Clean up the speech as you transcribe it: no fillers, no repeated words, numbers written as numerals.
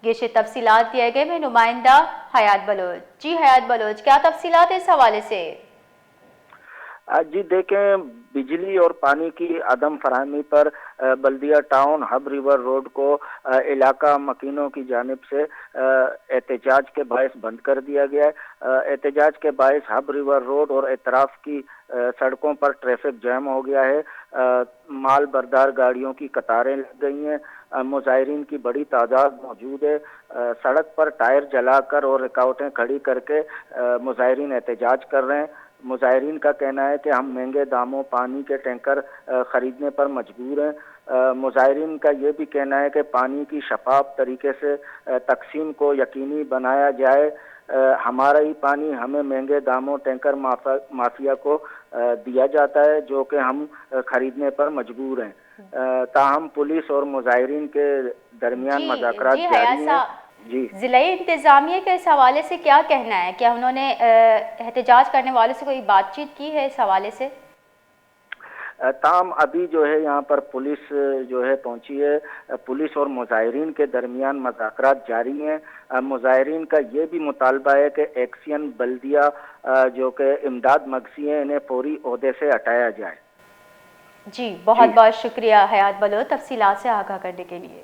یہ تفصیلات دیے گئے میں نمائندہ حیات بلوچ۔ جی حیات بلوچ، کیا تفصیلات ہے اس حوالے سے؟ جی دیکھیں، بجلی اور پانی کی عدم فراہمی پر بلدیہ ٹاؤن ہب ریور روڈ کو علاقہ مکینوں کی جانب سے احتجاج کے باعث بند کر دیا گیا ہے۔ احتجاج کے باعث ہب ریور روڈ اور اطراف کی سڑکوں پر ٹریفک جام ہو گیا ہے۔ مال بردار گاڑیوں کی قطاریں لگ گئی ہیں۔ مظاہرین کی بڑی تعداد موجود ہے۔ سڑک پر ٹائر جلا کر اور رکاوٹیں کھڑی کر کے مظاہرین احتجاج کر رہے ہیں۔ مظاہرین کا کہنا ہے کہ ہم مہنگے داموں پانی کے ٹینکر خریدنے پر مجبور ہیں۔ مظاہرین کا یہ بھی کہنا ہے کہ پانی کی شفاف طریقے سے تقسیم کو یقینی بنایا جائے۔ ہمارا ہی پانی ہمیں مہنگے داموں ٹینکر مافیا کو دیا جاتا ہے، جو کہ ہم خریدنے پر مجبور ہیں۔ تاہم پولیس اور مظاہرین کے درمیان جی مذاکرات حیات جاری ہیں۔ جی، صاحب، ضلعی انتظامیہ کے اس حوالے سے کیا کہنا ہے؟ کیا انہوں نے احتجاج کرنے والوں سے کوئی بات چیت کی ہے اس حوالے سے؟ تاہم ابھی جو ہے یہاں پر پولیس جو ہے پہنچی ہے۔ پولیس اور مظاہرین کے درمیان مذاکرات جاری ہیں۔ مظاہرین کا یہ بھی مطالبہ ہے کہ ایکسین بلدیہ جو کہ امداد مگسی ہیں، انہیں فوری عہدے سے ہٹایا جائے۔ جی، بہت جی بہت شکریہ حیات بلوچ تفصیلات سے آگاہ کرنے کے لیے۔